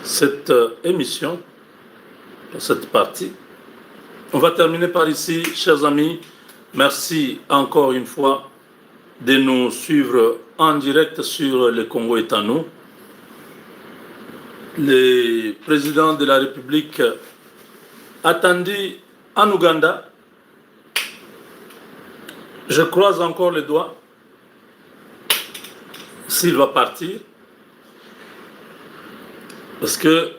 cette émission, cette partie. On va terminer par ici, chers amis. Merci encore une fois de nous suivre en direct sur le Congo est à nous. Le président de la République attendu en Ouganda. Je croise encore les doigts s'il va partir. Parce que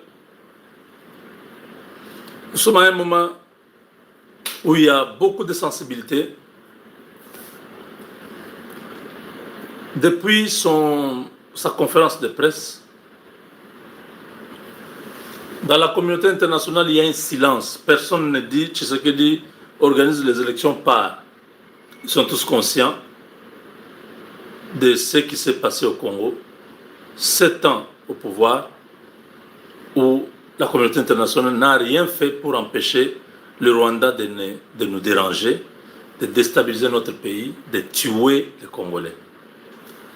nous sommes à un moment où il y a beaucoup de sensibilité. Depuis sa conférence de presse, dans la communauté internationale, il y a un silence. Personne ne dit, Tshisekedi organise les élections par. Ils sont tous conscients de ce qui s'est passé au Congo. 7 ans au pouvoir, où la communauté internationale n'a rien fait pour empêcher le Rwanda de nous déranger, de déstabiliser notre pays, de tuer les Congolais.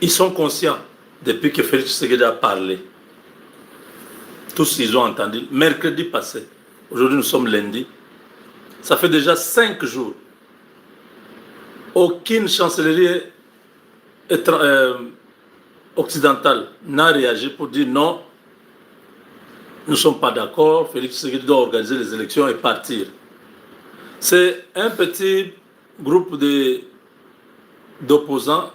Ils sont conscients depuis que Félix Tshisekedi a parlé. Tous ils ont entendu. Mercredi passé, aujourd'hui nous sommes lundi, ça fait déjà 5 jours. Aucune chancellerie occidentale n'a réagi pour dire non, nous ne sommes pas d'accord, Félix Tshisekedi doit organiser les élections et partir. C'est un petit groupe d'opposants,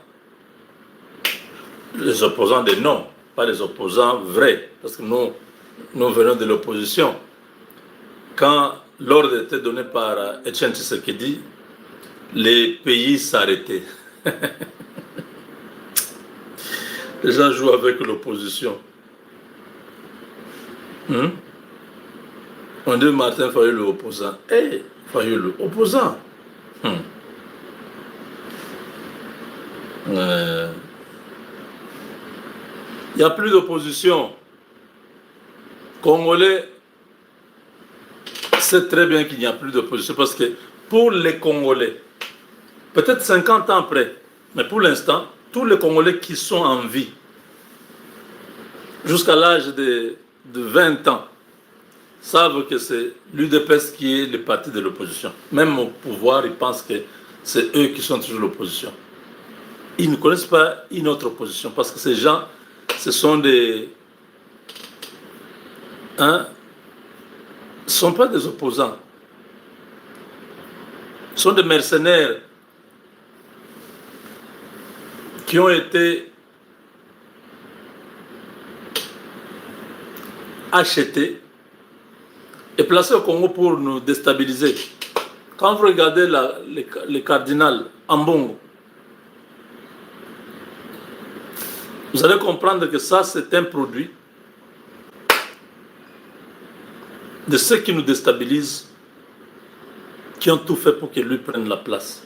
les opposants des non, pas les opposants vrais, parce que nous venons de l'opposition. Quand l'ordre était donné par Etienne Tshisekedi, les pays s'arrêtaient. Les gens jouent avec l'opposition. On dit Martin Fayulu opposant. Hé, Fayulu opposant. Il n'y a plus d'opposition. Congolais sait très bien qu'il n'y a plus d'opposition parce que pour les Congolais, peut-être 50 ans après, mais pour l'instant, tous les Congolais qui sont en vie, jusqu'à l'âge de 20 ans, savent que c'est l'UDPS qui est le parti de l'opposition. Même au pouvoir, ils pensent que c'est eux qui sont toujours l'opposition. Ils ne connaissent pas une autre opposition parce que ces gens, ce sont des... ce ne sont pas des opposants. Ce sont des mercenaires qui ont été achetés et placés au Congo pour nous déstabiliser. Quand vous regardez le cardinal Ambongo, vous allez comprendre que ça, c'est un produit de ceux qui nous déstabilisent, qui ont tout fait pour que lui prenne la place.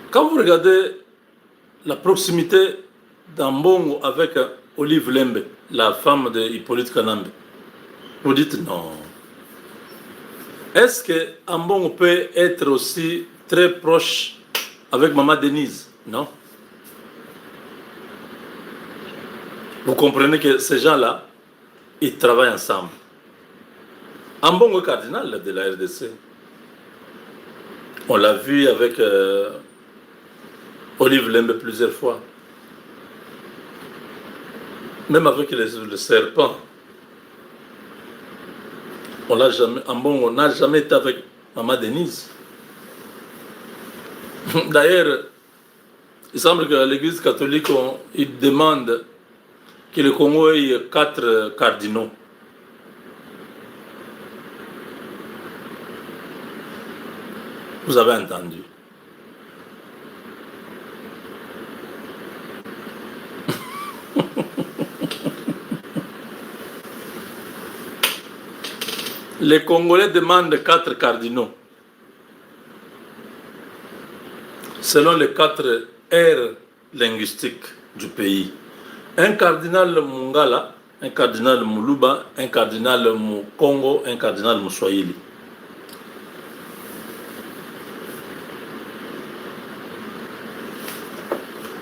Quand vous regardez la proximité d'Ambongo avec Olive Lembe, la femme de Hippolyte Kanambe, vous dites non. Est-ce que Ambongo peut être aussi très proche avec Maman Denise? Non. Vous comprenez que ces gens-là, ils travaillent ensemble. Ambongo est cardinal de la RDC. On l'a vu avec Olive Lembe plusieurs fois. Même avec le serpent. Ambongo n'a jamais été avec Maman Denise. D'ailleurs, il semble que l'Église catholique, il demande que le Congo ait 4 cardinaux. Vous avez entendu. Les Congolais demandent 4 cardinaux. Selon les 4 aires linguistiques du pays. Un cardinal Mungala, un cardinal Muluba, un cardinal Mukongo, un cardinal Muswahili.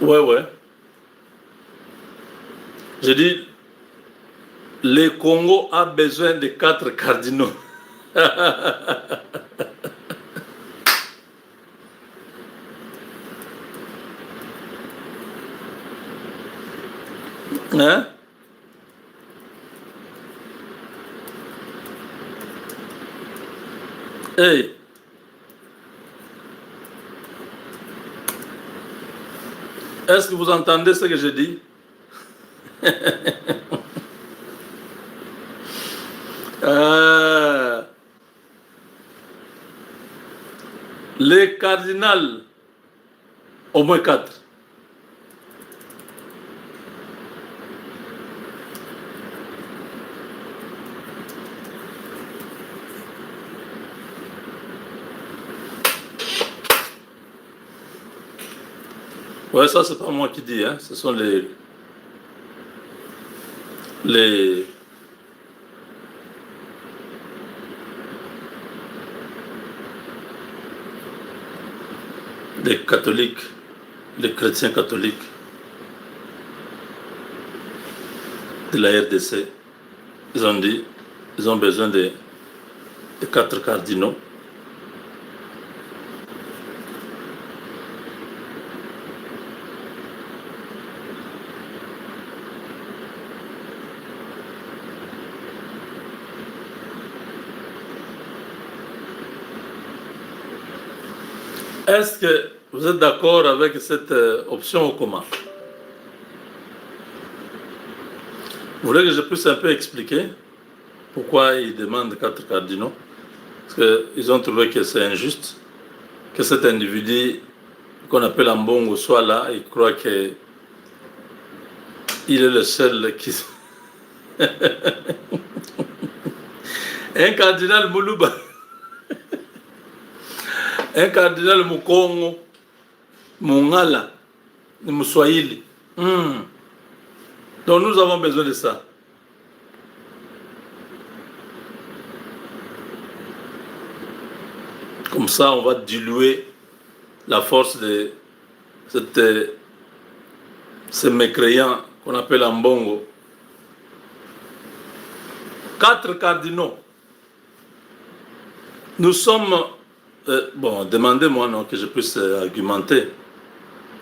Ouais. J'ai dit, Le Congo a besoin de 4 cardinaux. Hein? Hey. Est-ce que vous entendez ce que je dis? Les cardinals, au moins 4. Ouais, ça c'est pas moi qui dis, hein. Ce sont les catholiques, les chrétiens catholiques de la RDC. Ils ont dit, ils ont besoin de 4 cardinaux. Est-ce que vous êtes d'accord avec cette option ou comment? Vous voulez que je puisse un peu expliquer pourquoi ils demandent 4 cardinaux? Parce qu'ils ont trouvé que c'est injuste, que cet individu qu'on appelle Ambongo soit là, il croit qu'il est le seul qui... Un cardinal Moulouba, un cardinal Mukongo, Mungala, Mouswahili. Donc nous avons besoin de ça. Comme ça, on va diluer la force de ces mécréants qu'on appelle Ambongo. 4 cardinaux. Nous sommes... bon, demandez-moi non, que je puisse argumenter.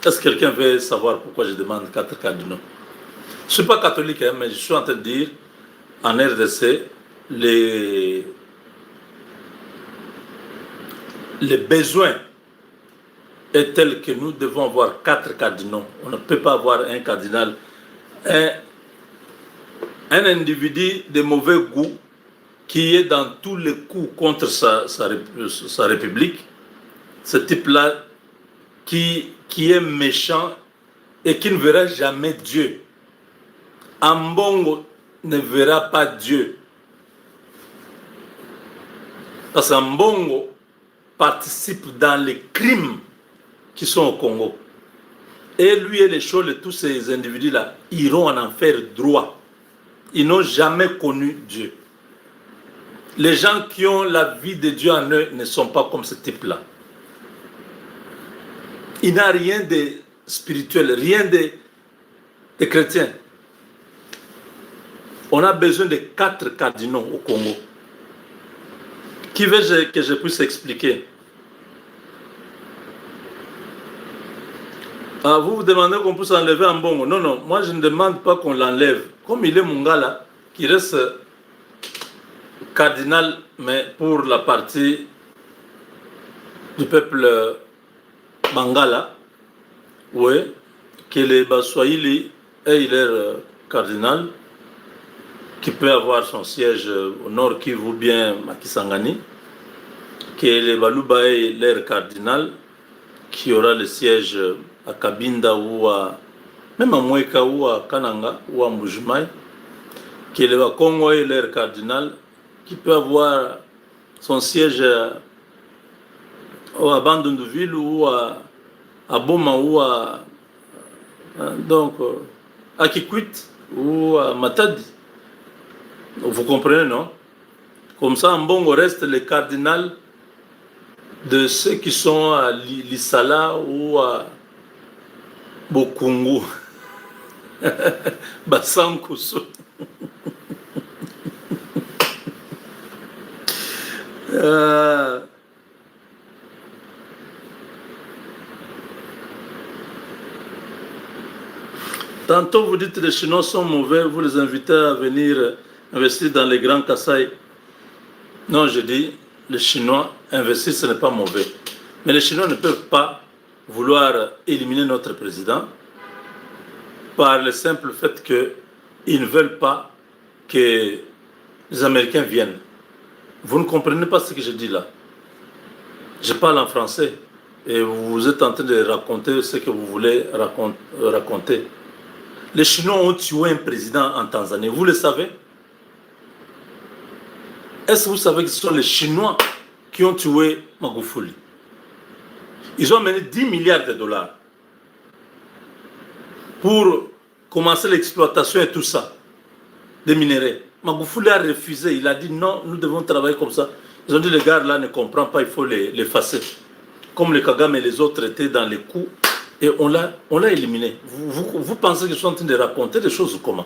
Est-ce que quelqu'un veut savoir pourquoi je demande 4 cardinaux? Je ne suis pas catholique, hein, mais je suis en train de dire, en RDC, les besoins est tel que nous devons avoir 4 cardinaux. On ne peut pas avoir un cardinal, un individu de mauvais goût qui est dans tous les coups contre sa république. Ce type-là qui est méchant et qui ne verra jamais Dieu. Ambongo ne verra pas Dieu. Parce qu'Ambongo participe dans les crimes qui sont au Congo. Et lui et les Chols et tous ces individus-là iront en enfer droit. Ils n'ont jamais connu Dieu. Les gens qui ont la vie de Dieu en eux ne sont pas comme ce type-là. Il n'a rien de spirituel, rien de chrétien. On a besoin de 4 cardinaux au Congo. Qui veut que je puisse expliquer? Ah, vous demandez qu'on puisse enlever Ambongo. Non, non, moi je ne demande pas qu'on l'enlève. Comme il est Mungala, qui reste cardinal, mais pour la partie du peuple Bangala, oui, que les Baswahili est leur cardinal, qui peut avoir son siège au nord Kivu bien à Kisangani, que les Baluba est leur cardinal, qui aura le siège à Kabinda ou même à Mweka ou à Kananga ou à Mujimai, que les Bakongo est leur cardinal, qui peut avoir son siège à Bandunduville ou à Boma ou à Kikwit ou à Matadi. Vous comprenez, non? Comme ça, Ambongo reste le cardinal de ceux qui sont à Lisala ou à Bokungu, Bassankusu. Euh, Tantôt vous dites que les Chinois sont mauvais, vous les invitez à venir investir dans les grands Kassai. Non, je dis, les Chinois investir, ce n'est pas mauvais. Mais les Chinois ne peuvent pas vouloir éliminer notre président par le simple fait qu'ils ne veulent pas que les Américains viennent. Vous ne comprenez pas ce que je dis là. Je parle en français et vous êtes en train de raconter ce que vous voulez raconter. Les Chinois ont tué un président en Tanzanie, vous le savez? Est-ce que vous savez que ce sont les Chinois qui ont tué Magufuli? Ils ont amené 10 milliards de dollars pour commencer l'exploitation et tout ça, des minéraux. Magufuli a refusé, il a dit non, nous devons travailler comme ça. Ils ont dit les gars là ne comprennent pas, il faut les effacer. Comme les Kagame et les autres étaient dans les coups, et on l'a éliminé. Vous pensez que je suis en train de raconter des choses comment?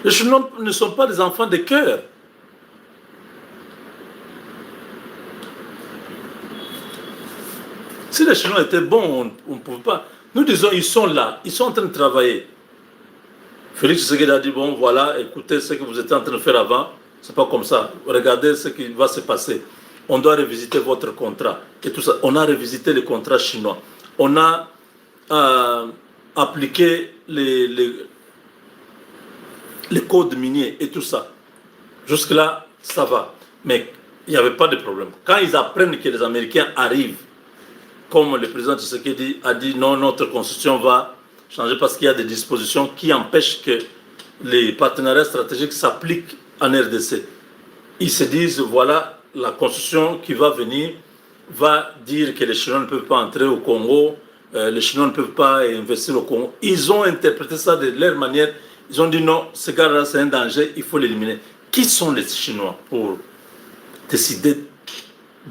Les Chinois ne sont pas des enfants de cœur. Si les Chinois étaient bons, on ne pouvait pas. Nous disons, ils sont là, ils sont en train de travailler. Félix Tshisekedi a dit, bon, voilà, écoutez ce que vous étiez en train de faire avant, c'est pas comme ça. Regardez ce qui va se passer. On doit revisiter votre contrat et tout ça. On a revisité les contrats chinois. On a appliqué les codes miniers et tout ça. Jusque-là, ça va. Mais il n'y avait pas de problème. Quand ils apprennent que les Américains arrivent, comme le président Tshisekedi a dit, non, notre constitution va changer parce qu'il y a des dispositions qui empêchent que les partenariats stratégiques s'appliquent en RDC. Ils se disent, voilà, la constitution qui va venir va dire que les Chinois ne peuvent pas entrer au Congo, les Chinois ne peuvent pas investir au Congo. Ils ont interprété ça de leur manière. Ils ont dit non, ce gars-là c'est un danger, il faut l'éliminer. Qui sont les Chinois pour décider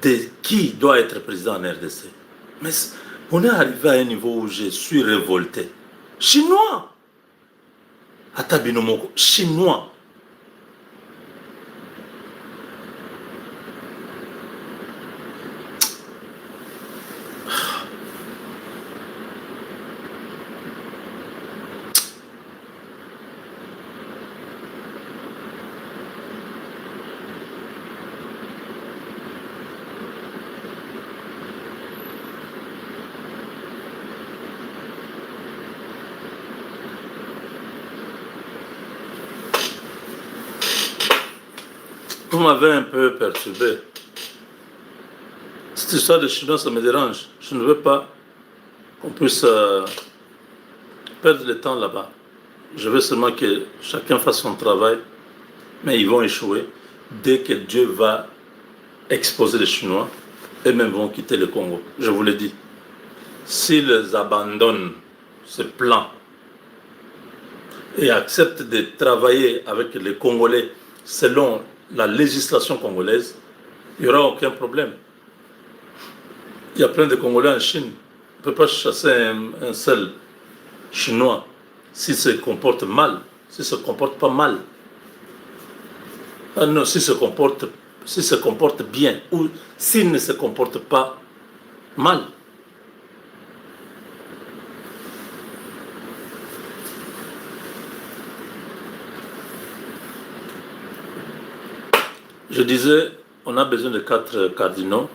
de qui doit être président en RDC? Mais on est arrivé à un niveau où je suis révolté. Chinois! Atabinomoko, Chinois! Vous m'avez un peu perturbé. Cette histoire de Chinois, ça me dérange. Je ne veux pas qu'on puisse perdre le temps là-bas. Je veux seulement que chacun fasse son travail, mais ils vont échouer dès que Dieu va exposer les Chinois, eux-mêmes vont quitter le Congo. Je vous l'ai dit. S'ils abandonnent ce plan et acceptent de travailler avec les Congolais selon la législation congolaise, il n'y aura aucun problème. Il y a plein de Congolais en Chine. On ne peut pas chasser un seul Chinois s'il se comporte mal, s'il ne se comporte pas mal. Ah non, s'il se comporte bien ou s'il ne se comporte pas mal. Je disais, on a besoin de 4 cardinaux.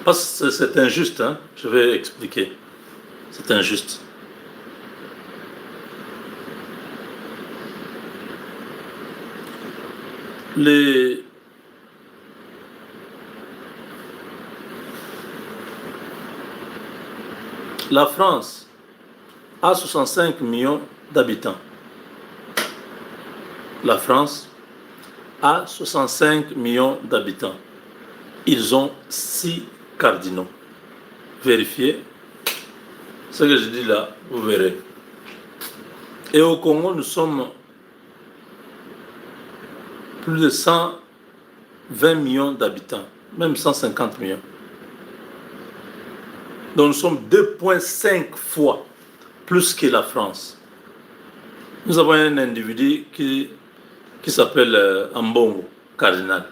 Parce que c'est injuste, hein? Je vais expliquer. C'est injuste. La France a 65 millions d'habitants. La France a 65 millions d'habitants. Ils ont 6 cardinaux. Vérifiez. Ce que je dis là, vous verrez. Et au Congo, nous sommes plus de 120 millions d'habitants, même 150 millions. Donc nous sommes 2,5 fois plus que la France. Nous avons un individu qui s'appelle Ambongo, cardinal,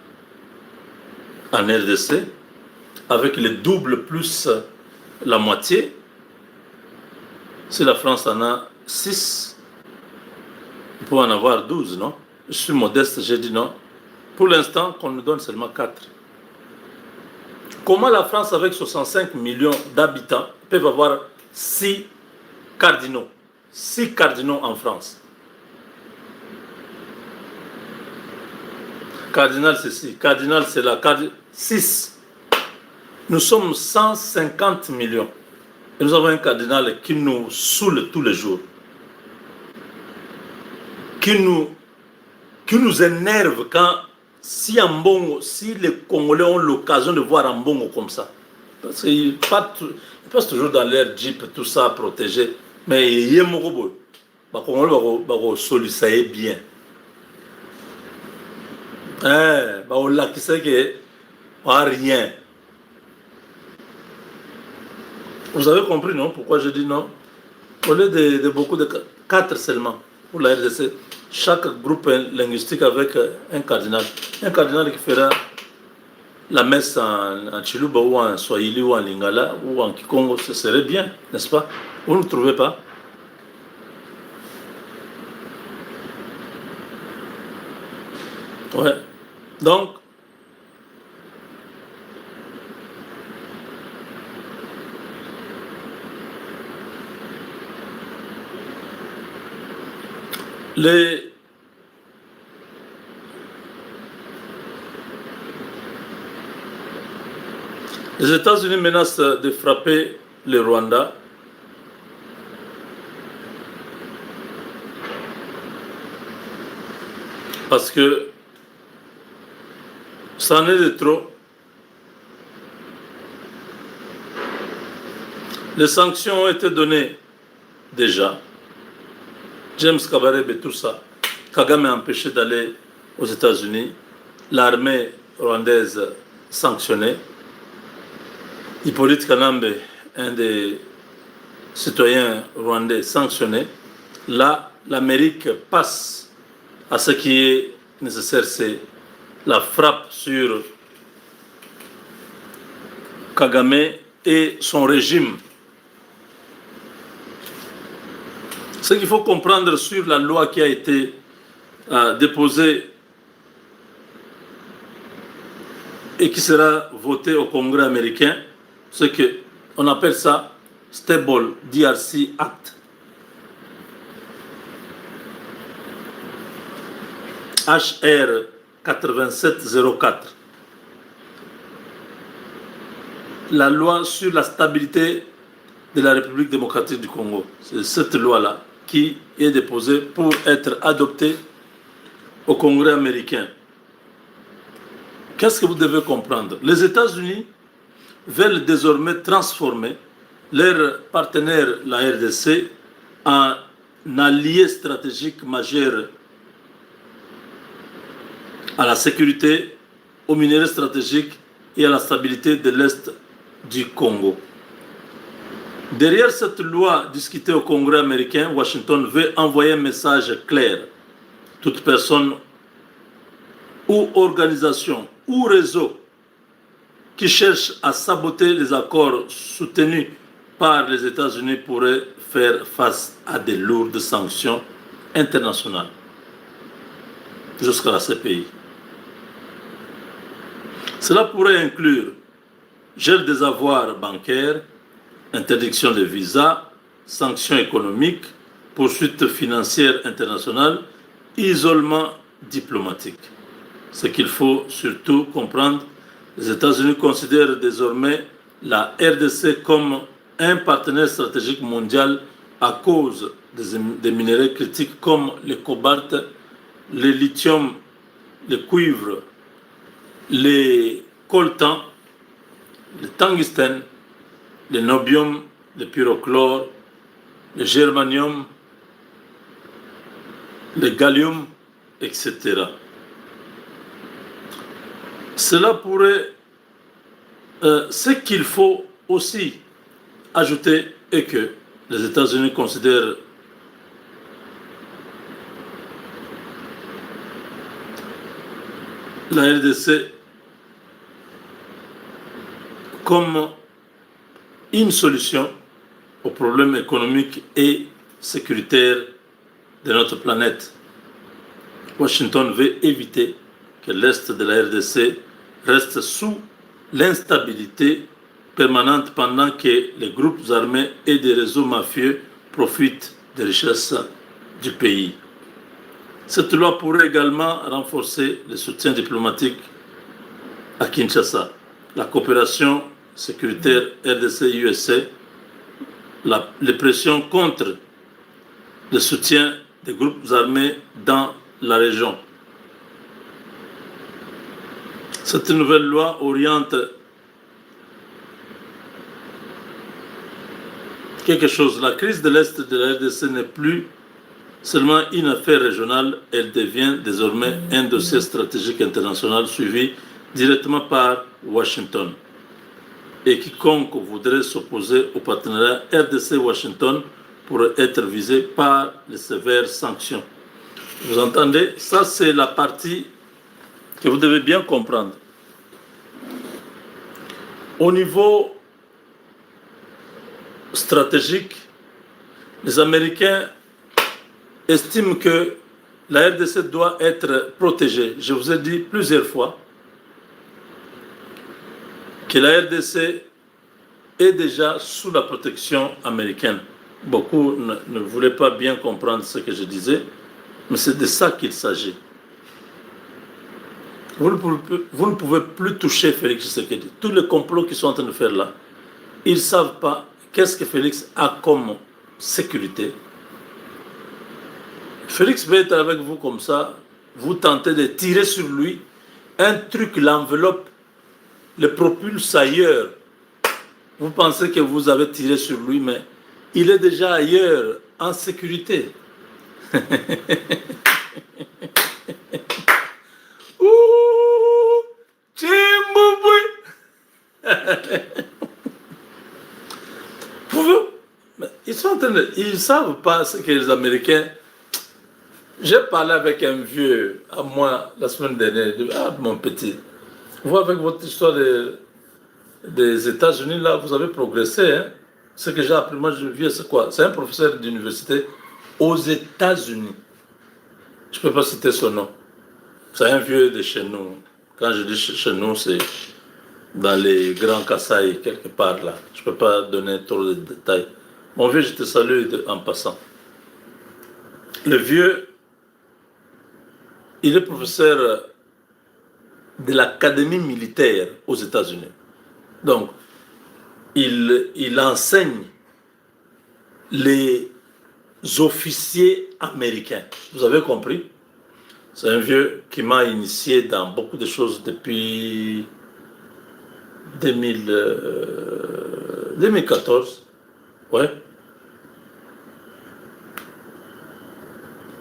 en RDC, avec le double plus la moitié. Si la France en a 6, on peut en avoir 12, non? Je suis modeste, j'ai dit non. Pour l'instant, qu'on nous donne seulement 4. Comment la France, avec 65 millions d'habitants, peut avoir 6 cardinaux? 6 cardinaux en France. Cardinal, c'est 6. Cardinal, c'est la 6. Nous sommes 150 millions. Et nous avons un cardinal qui nous saoule tous les jours. Qui nous énerve quand, si les Congolais ont l'occasion de voir Ambongo comme ça. Parce qu'ils passent toujours dans leur jeep, tout ça, protégé. Mais il y a un robot. Les Congolais vont solliciter bien. Là, qui sait que pas rien. Vous avez compris, non? Pourquoi je dis non? Au lieu de beaucoup de 4 seulement pour la RDC, chaque groupe linguistique avec un cardinal. Un cardinal qui fera la messe en Chiluba ou en Swahili ou en Lingala ou en Kikongo, ce serait bien, n'est-ce pas? Vous ne trouvez pas? Ouais. Donc, les États-Unis menacent de frapper le Rwanda parce que ça en est de trop. Les sanctions ont été données déjà. James Kabarebe et tout ça. Kagame a empêché d'aller aux États-Unis. L'armée rwandaise sanctionnée. Hippolyte Kanambe, un des citoyens rwandais sanctionné. Là, l'Amérique passe à ce qui est nécessaire, c'est la frappe sur Kagame et son régime. Ce qu'il faut comprendre sur la loi qui a été déposée et qui sera votée au Congrès américain, c'est qu'on appelle ça Stable DRC Act. HR 8704. La loi sur la stabilité de la République démocratique du Congo. C'est cette loi-là qui est déposée pour être adoptée au Congrès américain. Qu'est-ce que vous devez comprendre? Les États-Unis veulent désormais transformer leur partenaire, la RDC, en allié stratégique majeur à la sécurité, aux minéraux stratégiques et à la stabilité de l'Est du Congo. Derrière cette loi discutée au Congrès américain, Washington veut envoyer un message clair. Toute personne ou organisation ou réseau qui cherche à saboter les accords soutenus par les États-Unis pourrait faire face à de lourdes sanctions internationales jusqu'à la CPI. Cela pourrait inclure gel des avoirs bancaires, interdiction de visas, sanctions économiques, poursuites financières internationales, isolement diplomatique. Ce qu'il faut surtout comprendre, les États-Unis considèrent désormais la RDC comme un partenaire stratégique mondial à cause des minéraux critiques comme le cobalt, le lithium, le cuivre, le coltan, le tungstène, le nobium, le pyrochlore, le germanium, le gallium, etc. Cela pourrait... ce qu'il faut aussi ajouter est que les États-Unis considèrent la RDC comme une solution aux problèmes économiques et sécuritaires de notre planète. Washington veut éviter que l'Est de la RDC reste sous l'instabilité permanente pendant que les groupes armés et des réseaux mafieux profitent des richesses du pays. Cette loi pourrait également renforcer le soutien diplomatique à Kinshasa, la coopération sécuritaire RDC-USA, les pressions contre le soutien des groupes armés dans la région. Cette nouvelle loi oriente quelque chose. La crise de l'Est de la RDC n'est plus seulement une affaire régionale, elle devient désormais un dossier stratégique international suivi directement par Washington. Et quiconque voudrait s'opposer au partenariat RDC-Washington pourrait être visé par les sévères sanctions. Vous entendez? Ça, c'est la partie que vous devez bien comprendre. Au niveau stratégique, les Américains estiment que la RDC doit être protégée. Je vous ai dit plusieurs fois que la RDC est déjà sous la protection américaine. Beaucoup ne voulaient pas bien comprendre ce que je disais, mais c'est de ça qu'il s'agit. Vous ne pouvez plus toucher Félix Tshisekedi. Tous les complots qu'ils sont en train de faire là, ils ne savent pas qu'est-ce que Félix a comme sécurité. Félix va être avec vous comme ça, vous tentez de tirer sur lui, un truc l'enveloppe, le propulse ailleurs. Vous pensez que vous avez tiré sur lui, mais il est déjà ailleurs, en sécurité. Ouh, ils ne savent pas ce que les Américains... J'ai parlé avec un vieux à moi la semaine dernière. Ah, mon petit, vous avec votre histoire des États-Unis, là, vous avez progressé. Hein? Ce que j'ai appris, moi, je viens, c'est quoi? C'est un professeur d'université aux États-Unis. Je ne peux pas citer son nom. C'est un vieux de chez nous. Quand je dis chez nous, c'est dans les grands Kasaï, quelque part là. Je ne peux pas donner trop de détails. Mon vieux, je te salue en passant. Le vieux, il est professeur de l'académie militaire aux États-Unis. Donc, il enseigne les officiers américains. Vous avez compris? C'est un vieux qui m'a initié dans beaucoup de choses depuis 2014. Ouais.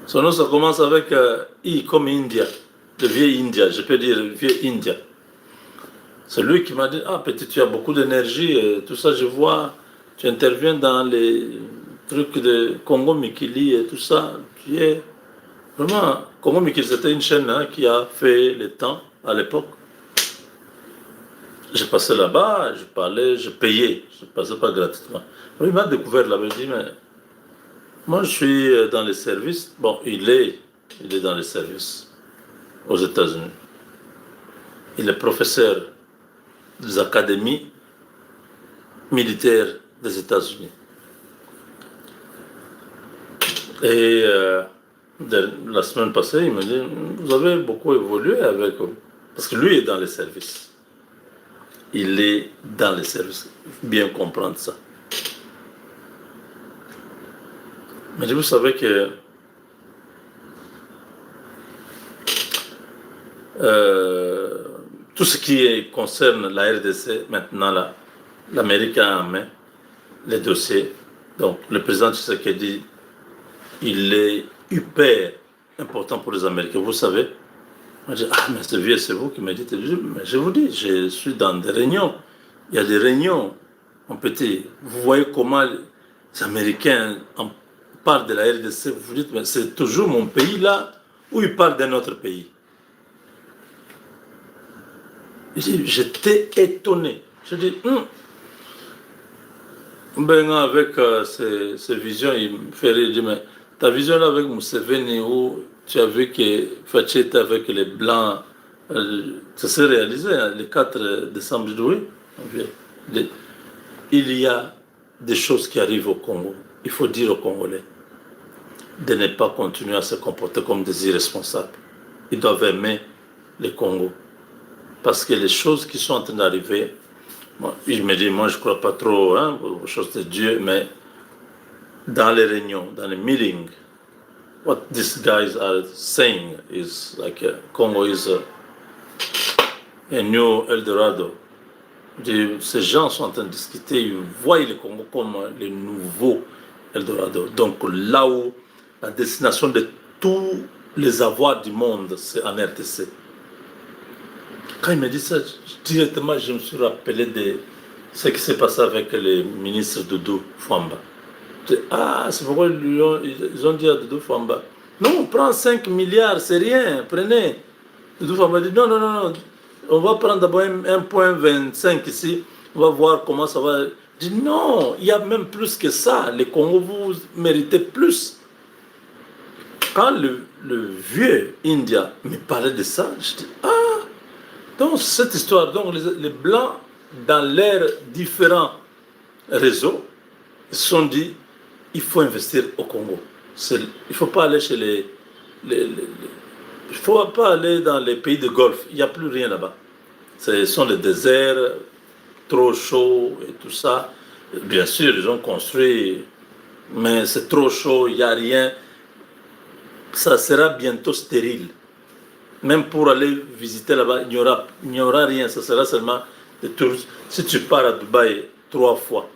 Son nom, ça commence avec I comme India, le vieux India, je peux dire le vieux India. C'est lui qui m'a dit, ah petit, tu as beaucoup d'énergie, tout ça, je vois, tu interviens dans les trucs de Congo Mikili et tout ça. Tu es vraiment, Congo Mikili, c'était une chaîne qui a fait le temps à l'époque. J'ai passé là-bas, je parlais, je payais, je ne passais pas gratuitement. Il m'a découvert là-bas, il dit, mais moi je suis dans les services. Bon, il est dans les services aux États-Unis. Il est professeur des académies militaires des États-Unis. Et la semaine passée, il me dit, vous avez beaucoup évolué avec eux. Parce que lui est dans les services. Il est dans les services. Il faut bien comprendre ça. Mais vous savez que tout ce qui concerne la RDC, maintenant, l'Amérique a en main les dossiers. Donc, le président Tshisekedi, il est hyper important pour les Américains. Vous savez, moi, je dis, ah, mais ce vieux, c'est vous qui me dites. Mais je vous dis, je suis dans des réunions. Il y a des réunions, mon petit. Vous voyez comment les Américains parlent de la RDC, vous vous dites, mais c'est toujours mon pays là, ou ils parlent d'un autre pays. J'étais étonné. Je dis, ben, avec ces visions, il me fait rire. Il dit, mais ta vision là avec Museveni, où tu as vu que Fatih était avec les Blancs, ça s'est réalisé hein, le 4 décembre, je dis, oui. Il y a des choses qui arrivent au Congo. Il faut dire aux Congolais de ne pas continuer à se comporter comme des irresponsables. Ils doivent aimer le Congo. Parce que les choses qui sont en train d'arriver, moi, je me dis, moi je ne crois pas trop hein, aux choses de Dieu, mais dans les réunions, dans les meetings, what these guys are saying is like Congo is a new Eldorado. Ces gens sont en train de discuter, ils voient le Congo comme le nouveau Eldorado. Donc là où la destination de tous les avoirs du monde, c'est en RTC. Quand il me dit ça, directement, je me suis rappelé de ce qui s'est passé avec le ministre Doudou Fwamba. Ah, c'est pourquoi ils ont dit à Doudou Fwamba, non, prends 5 milliards, c'est rien, prenez. Doudou Fwamba dit, non, on va prendre d'abord 1,25 ici, on va voir comment ça va. Je dis, non, il y a même plus que ça, les Congo, vous méritez plus. Quand le vieux India me parlait de ça, je dis, ah, donc cette histoire, donc les Blancs, dans leurs différents réseaux, ils se sont dit, il faut investir au Congo. Il ne faut pas aller chez il ne faut pas aller dans les pays de Golfe. Il n'y a plus rien là-bas. Ce sont des déserts, trop chauds et tout ça. Bien sûr, ils ont construit, mais c'est trop chaud, il n'y a rien. Ça sera bientôt stérile. Même pour aller visiter là-bas, il n'y aura rien. Ça sera seulement des touristes. Si tu pars à Dubaï 3 fois,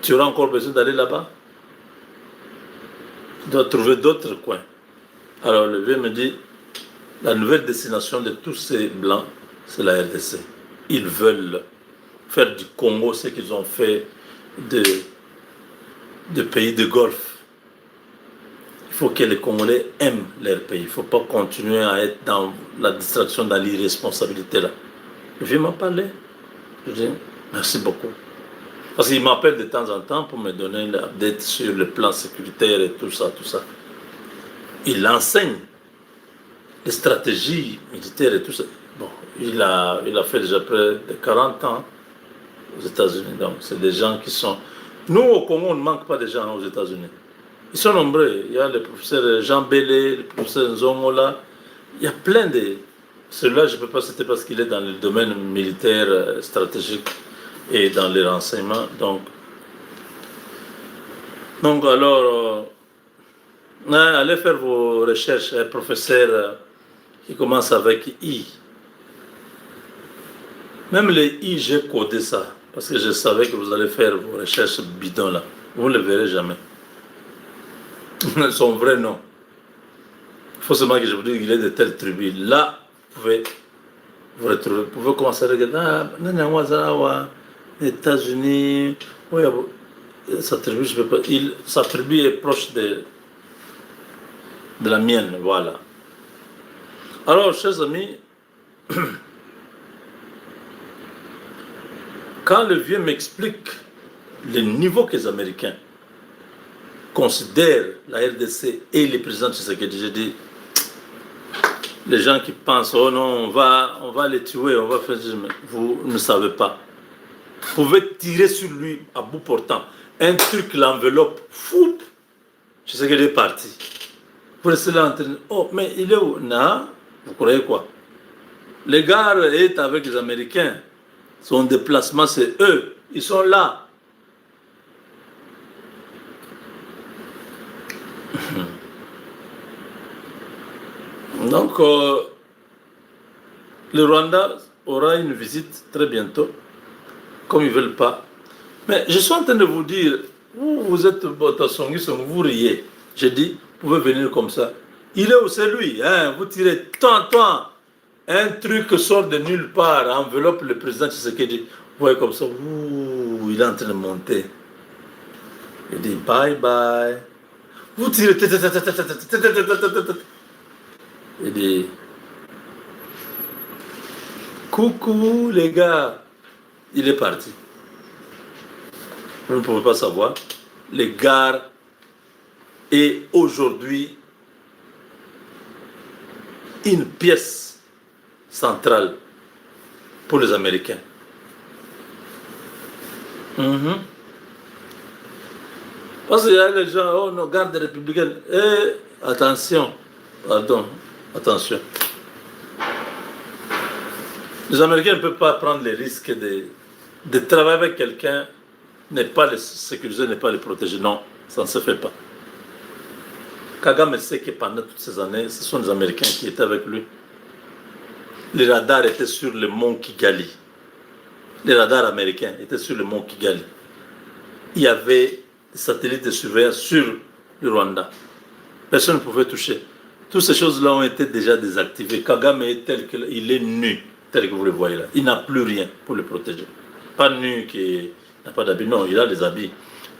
tu auras encore besoin d'aller là-bas. Tu dois trouver d'autres coins. Alors le vieux me dit, la nouvelle destination de tous ces Blancs, c'est la RDC. Ils veulent faire du Congo ce qu'ils ont fait de pays de Golfe. Il faut que les Congolais aiment leur pays. Il ne faut pas continuer à être dans la distraction, dans l'irresponsabilité là. Le vieux m'a parlé. Je dis, merci beaucoup. Parce qu'il m'appelle de temps en temps pour me donner une update sur le plan sécuritaire et tout ça, tout ça. Il enseigne les stratégies militaires et tout ça. Bon, il a fait déjà près de 40 ans aux États-Unis. Donc, c'est des gens qui sont... Nous, au Congo, on ne manque pas de gens aux États-Unis. Ils sont nombreux. Il y a le professeur Jean Bélé, le professeur Nzongola. Il y a plein de... Celui-là, je ne peux pas citer parce qu'il est dans le domaine militaire stratégique et dans les renseignements. Donc alors, allez faire vos recherches. Un professeur qui commence avec I. Même les I, j'ai codé ça. Parce que je savais que vous allez faire vos recherches bidons là. Vous ne le verrez jamais. Son vrai nom. Il faut seulement que je vous dise qu'il est de telle tribu. Là, vous pouvez vous retrouver. Vous pouvez commencer à regarder. États-Unis. Oui, sa tribu, je peux pas. Sa tribu est proche de la mienne. Voilà. Alors, chers amis, quand le vieux m'explique le niveau que les Américains considèrent la RDC et les présidents de Tshisekedi, je dis, les gens qui pensent, oh non, on va les tuer, on va faire... Vous ne savez pas. Vous pouvez tirer sur lui à bout portant. Un truc, l'enveloppe, fou, Tshisekedi est parti. Vous restez là en train de... Oh, mais il est où? Non, vous croyez quoi? Le gars est avec les Américains. Son déplacement, c'est eux. Ils sont là. Donc, le Rwanda aura une visite très bientôt, comme ils ne veulent pas. Mais je suis en train de vous dire, vous êtes vous riez. J'ai dit, vous pouvez venir comme ça. Il est où? C'est lui. Hein? Vous tirez tant. Un truc sort de nulle part, enveloppe le président Tshisekedi. Vous voyez comme ça, il est en train de monter. Il dit bye bye. Vous tirez. Il dit coucou les gars. Il est parti. Vous ne pouvez pas savoir. Les gares est aujourd'hui une pièce centrale pour les Américains. Parce qu'il y a les gens, oh, nos gardes républicaines. Attention, pardon, attention. Les Américains ne peuvent pas prendre les risques de travailler avec quelqu'un, n'est pas le sécuriser, n'est pas le protéger. Non, ça ne se fait pas. Kagame sait que pendant toutes ces années, ce sont les Américains qui étaient avec lui. Les radars étaient sur le mont Kigali. Les radars américains étaient sur le mont Kigali. Il y avait des satellites de surveillance sur le Rwanda. Personne ne pouvait toucher. Toutes ces choses-là ont été déjà désactivées. Kagame est tel qu'il est nu, tel que vous le voyez là. Il n'a plus rien pour le protéger. Pas nu, qui n'a pas d'habits, non, il a des habits.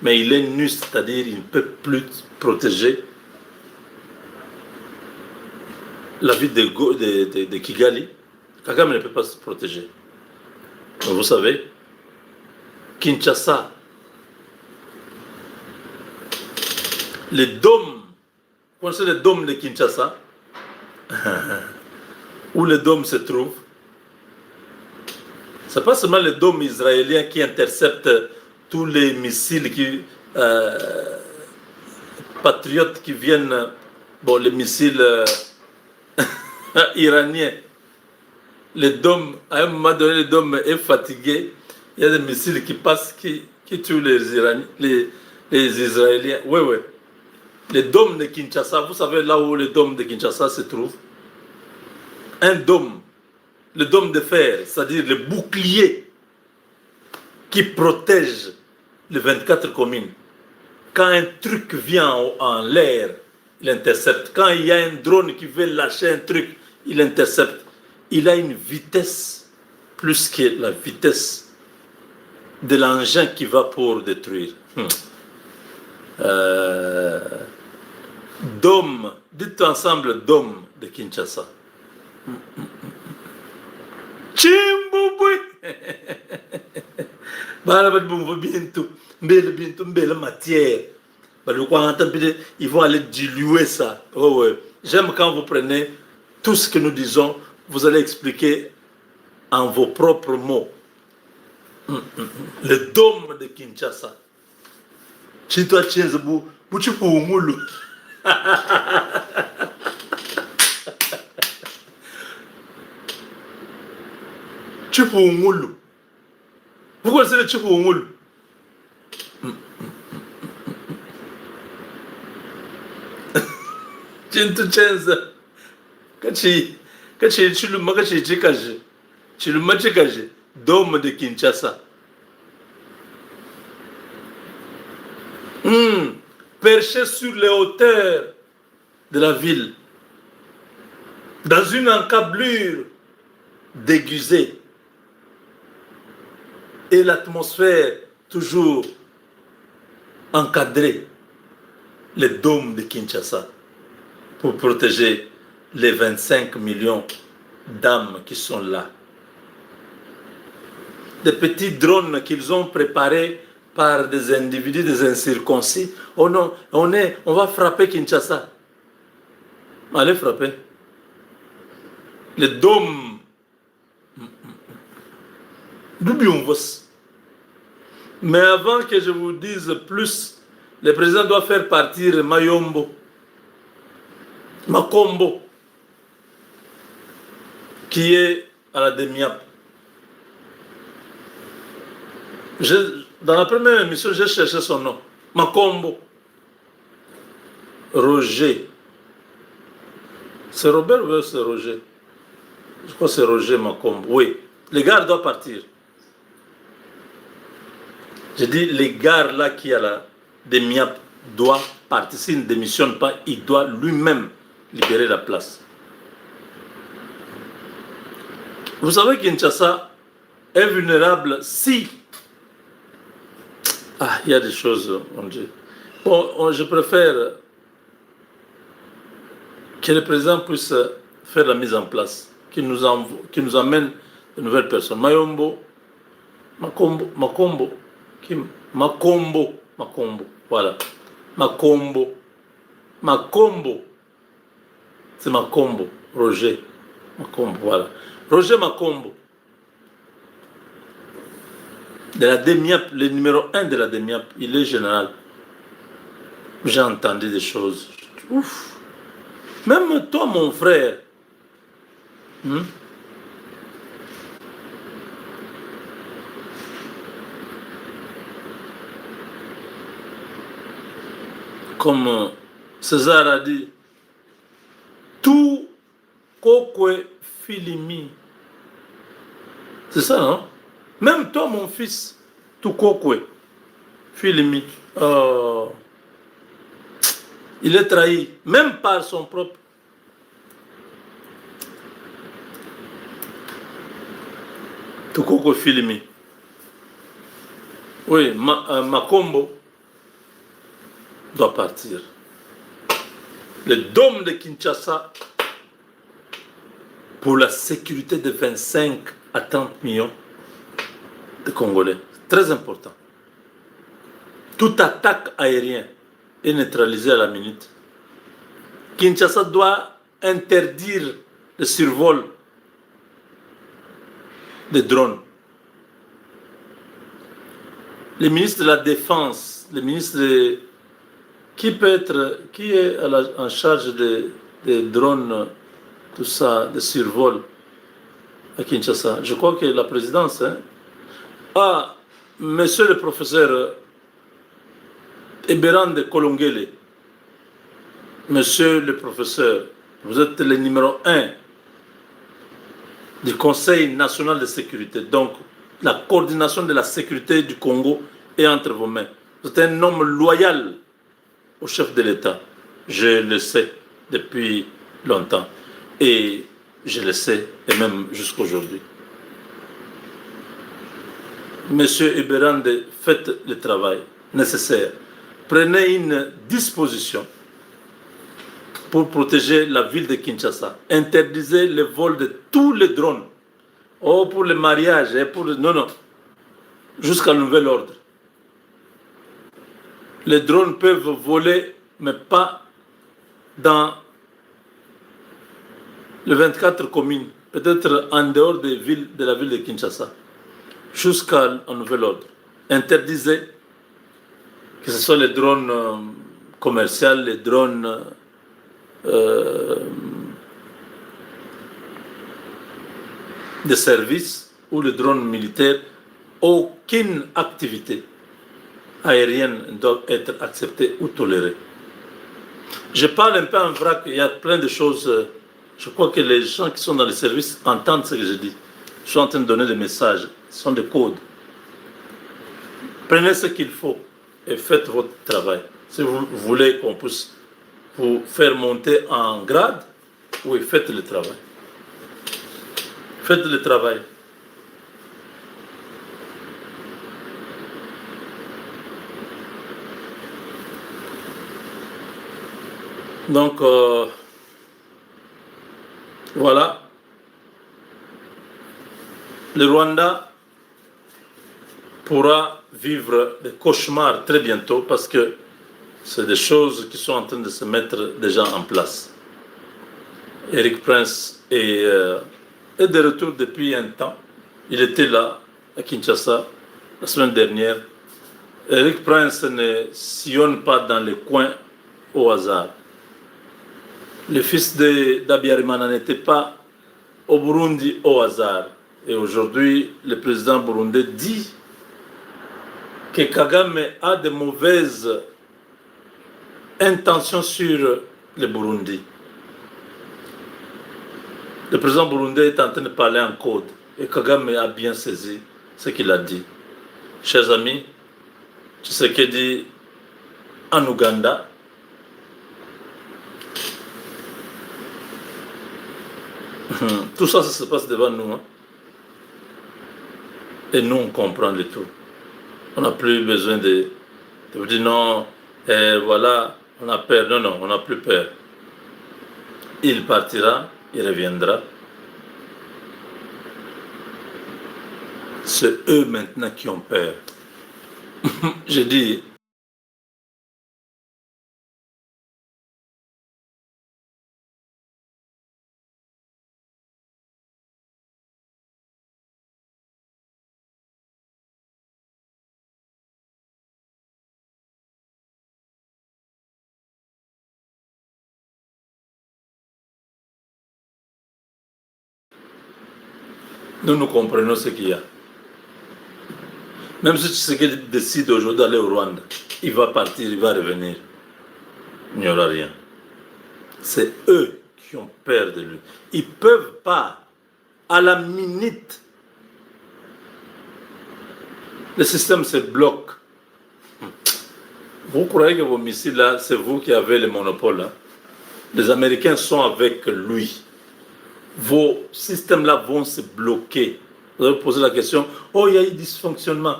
Mais il est nu, c'est-à-dire qu'il ne peut plus protéger la ville de Kigali. Kagame ne peut pas se protéger. Donc vous savez, Kinshasa, les dômes, vous connaissez les dômes de Kinshasa, où les dômes se trouvent. Ce n'est pas seulement les dômes israéliens qui interceptent tous les missiles patriotes qui viennent, bon, les missiles iraniens. Les dômes, à un moment donné, le dôme est fatigué. Il y a des missiles qui passent, qui tuent les Israéliens. Oui, oui. Les dômes de Kinshasa, vous savez là où le dôme de Kinshasa se trouve? Un dôme, le dôme de fer, c'est-à-dire le bouclier qui protège les 24 communes. Quand un truc vient en l'air, il intercepte. Quand il y a un drone qui veut lâcher un truc, il intercepte. Il a une vitesse plus que la vitesse de l'engin qui va pour détruire. Dôme, dites ensemble dôme de Kinshasa. Chimbouboui. Matière. Ils vont aller diluer ça. Oh ouais. J'aime quand vous prenez tout ce que nous disons, vous allez expliquer en vos propres mots. Le dôme de Kinshasa. Si toi tiens ce bout, tu peux moulu. Tu peux moulu. Vous connaissez le Chipu moulu? Tu tiens ça. Quand tu le manges, tu le manges, dôme de Kinshasa. Perché sur les hauteurs de la ville, dans une encablure déguisée, et l'atmosphère toujours encadrée, les dômes de Kinshasa, pour protéger les 25 millions d'âmes qui sont là. Des petits drones qu'ils ont préparés par des individus, des incirconcis. Oh non, on va frapper Kinshasa. Allez frapper. Les dômes. Mais avant que je vous dise plus, le président doit faire partir Makombo, qui est à la Demiap. Dans la première émission, j'ai cherché son nom. Makombo. Roger. C'est Robert ou c'est Roger? Je crois que c'est Roger Makombo. Oui. Les gars doivent partir. J'ai dit, les gars là qui a la Demiap doivent partir. S'il ne démissionne pas, il doit lui-même libérer la place. Vous savez que Kinshasa est vulnérable si Ah, il y a des choses, mon Dieu. Bon, je préfère que le président puisse faire la mise en place, qu'il nous amène de nouvelles personnes. Mayombo, Makombo, Makombo, voilà. Makombo, c'est Makombo, Roger Makombo, voilà. Roger Makombo, de la DEMIAP, le numéro 1 de la DEMIAP, il est général. J'ai entendu des choses. Ouf. Même toi, mon frère, hein, comme César a dit, tout Kokwe Filimi. C'est ça, non? Même toi, mon fils, tout Kokwe Filimi. Il est trahi, même par son propre. Tout Kokwe Filimi. Oui, Makombo doit partir. Le dôme de Kinshasa pour la sécurité de 25 à 30 millions de Congolais. Très important. Toute attaque aérienne est neutralisée à la minute. Kinshasa doit interdire le survol des drones. Le ministre de la Défense, le ministre de... qui est en charge des drones, tout ça, de survol à Kinshasa? Je crois que la présidence. Hein? Ah, monsieur le professeur Eberan de Kolongele, monsieur le professeur, vous êtes le numéro 1 du Conseil national de sécurité. Donc, la coordination de la sécurité du Congo est entre vos mains. Vous êtes un homme loyal au chef de l'État. Je le sais depuis longtemps. Et je le sais, et même jusqu'aujourd'hui. Monsieur Eberande, faites le travail nécessaire. Prenez une disposition pour protéger la ville de Kinshasa. Interdisez le vol de tous les drones. Oh, pour le mariage, non, non. Jusqu'à nouvel ordre. Les drones peuvent voler, mais pas dans les 24 communes. Peut-être en dehors de la ville de Kinshasa. Jusqu'à un nouvel ordre. Interdisez que ce soit les drones commerciaux, les drones de service ou les drones militaires. Aucune activité aérienne ne doit être acceptée ou tolérée. Je parle un peu en vrac, il y a plein de choses. Je crois que les gens qui sont dans les services entendent ce que je dis. Je suis en train de donner des messages, ce sont des codes. Prenez ce qu'il faut et faites votre travail. Si vous voulez qu'on puisse vous faire monter en grade, oui, faites le travail. Faites le travail. Donc, voilà. Le Rwanda pourra vivre des cauchemars très bientôt parce que c'est des choses qui sont en train de se mettre déjà en place. Eric Prince est de retour depuis un temps. Il était là, à Kinshasa, la semaine dernière. Eric Prince ne sillonne pas dans les coins au hasard. Le fils d'Abiyarimana n'était pas au Burundi au hasard. Et aujourd'hui, le président burundais dit que Kagame a de mauvaises intentions sur le Burundi. Le président burundais est en train de parler en code. Et Kagame a bien saisi ce qu'il a dit. Chers amis, Tshisekedi en Ouganda, tout ça, ça se passe devant nous. Hein. Et nous, on comprend le tout. On n'a plus besoin de vous dire non, voilà, on a peur. Non, non, on n'a plus peur. Il partira, il reviendra. C'est eux maintenant qui ont peur. Je dis, nous comprenons ce qu'il y a. Même si Tshisekedi décide aujourd'hui d'aller au Rwanda, il va partir, il va revenir. Il n'y aura rien. C'est eux qui ont peur de lui. Ils ne peuvent pas, à la minute, le système se bloque. Vous croyez que vos missiles là, c'est vous qui avez le monopole là? Les Américains sont avec lui. Vos systèmes là vont se bloquer. Vous avez posé la question, oh, il y a eu dysfonctionnement.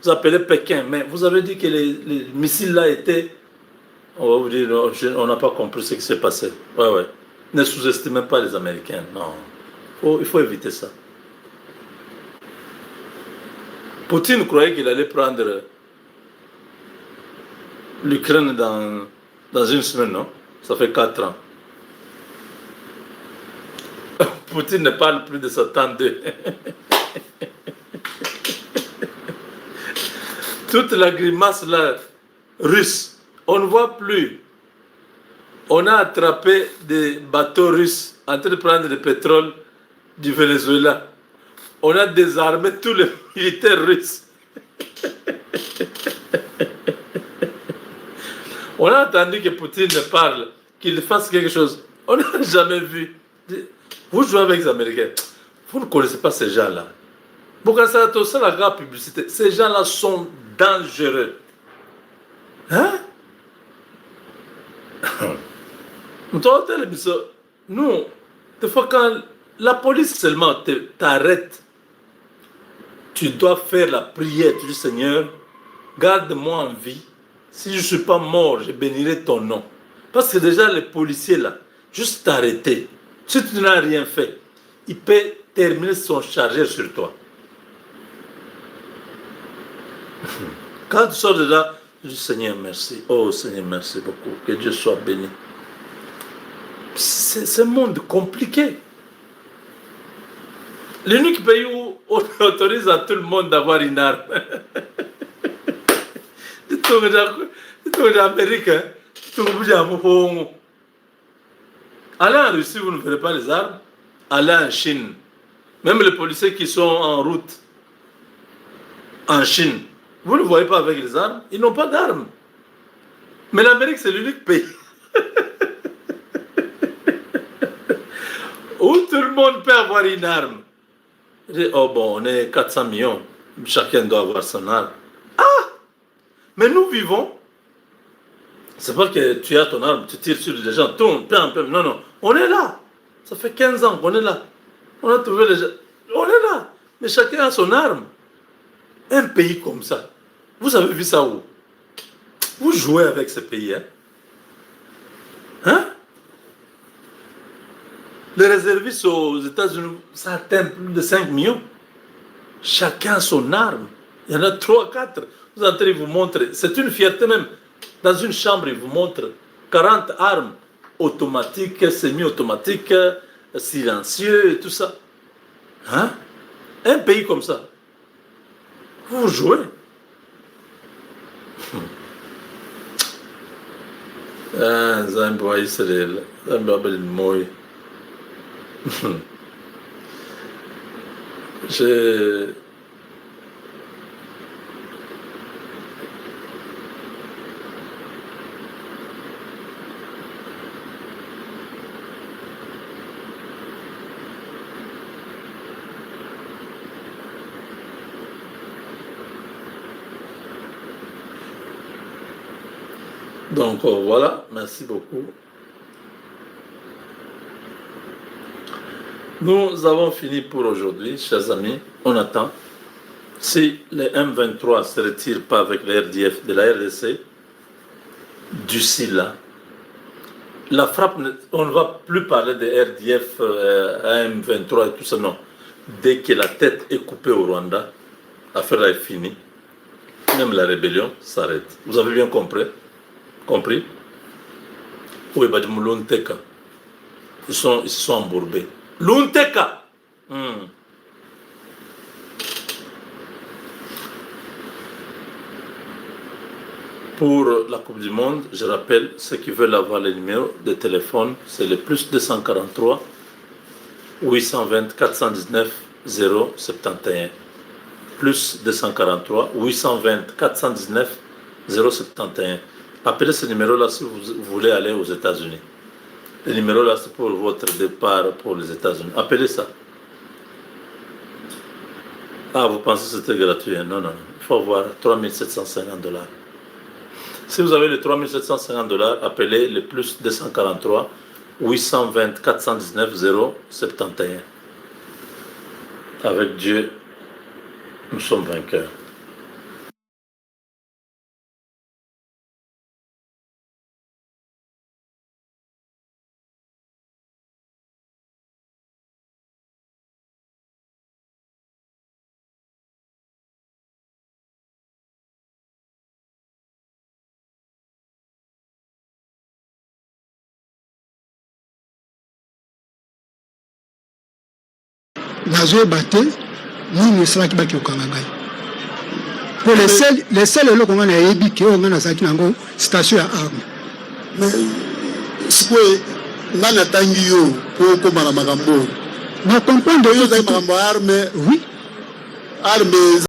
Vous appelez Pékin, mais vous avez dit que les missiles là étaient... On va vous dire, on n'a pas compris ce qui s'est passé. Ouais, ouais. Ne sous-estimez pas les Américains, non. Il faut éviter ça. Poutine croyait qu'il allait prendre l'Ukraine dans une semaine, non? Ça fait 4 ans. Poutine ne parle plus de Satan 2. Toute la grimace là, russe, on ne voit plus. On a attrapé des bateaux russes en train de prendre du pétrole du Venezuela. On a désarmé tous les militaires russes. On a attendu que Poutine parle, qu'il fasse quelque chose. On n'a jamais vu. Vous jouez avec les Américains. Vous ne connaissez pas ces gens-là. C'est la grande publicité. Ces gens-là sont dangereux. Hein? Nous, des fois quand la police seulement t'arrête, tu dois faire la prière. Tu dis, Seigneur, garde-moi en vie. Si je ne suis pas mort, je bénirai ton nom. Parce que déjà les policiers là, juste t'arrêter. Si tu n'as rien fait, il peut terminer son chargeur sur toi. Quand tu sors de là, je dis Seigneur merci. Oh Seigneur merci beaucoup. Que Dieu soit béni. C'est un monde compliqué. L'unique pays où on autorise à tout le monde d'avoir une arme. L'Amérique, allez en Russie, vous ne verrez pas les armes. Allez en Chine. Même les policiers qui sont en route en Chine, vous ne voyez pas avec les armes. Ils n'ont pas d'armes. Mais l'Amérique, c'est l'unique pays où tout le monde peut avoir une arme. Je dis, oh bon, on est 400 millions. Chacun doit avoir son arme. Ah! Mais nous vivons. C'est pas que tu as ton arme, tu tires sur les gens, non, non. On est là. Ça fait 15 ans qu'on est là. On a trouvé les gens. On est là. Mais chacun a son arme. Un pays comme ça. Vous avez vu ça où? Vous jouez avec ce pays, hein? Hein? Les réservistes aux États-Unis, ça atteint plus de 5 millions. Chacun a son arme. Il y en a 3, 4. Vous entrez, ils vous montrent. C'est une fierté même. Dans une chambre, ils vous montrent 40 armes automatiques, semi-automatiques, silencieux et tout ça. Hein? Un pays comme ça. Vous jouez. Zambia, Israël, Zambia, Moi. J'ai. Donc voilà, merci beaucoup. Nous avons fini pour aujourd'hui, chers amis. On attend. Si les M23 ne se retirent pas avec les RDF de la RDC, d'ici là, la frappe, on ne va plus parler de RDF, M23 et tout ça, non. Dès que la tête est coupée au Rwanda, l'affaire est finie. Même la rébellion s'arrête. Vous avez bien compris? Oui, Badjimou Lunteka. Ils se sont embourbés. Lunteka! Pour la Coupe du Monde, je rappelle, ceux qui veulent avoir les numéros de téléphone, c'est le plus 243 820 419 071. Plus 243 820 419 071. Appelez ce numéro-là si vous voulez aller aux États-Unis. Le numéro-là, c'est pour votre départ pour les États-Unis. Appelez ça. Ah, vous pensez que c'était gratuit? Non, non. Il faut avoir $3 750. Si vous avez les $3 750, appelez le plus 243 820 419 071. Avec Dieu, nous sommes vainqueurs. Nazo batté, ni ne sera qui baki au Kangagai. Pour les seuls là qu'on a ébi qui on a ça qui nango station à armes. Mais c'est quoi nana tangi yo pour comment la magambo. Na comprendre yo za magambo arme. Oui. Arme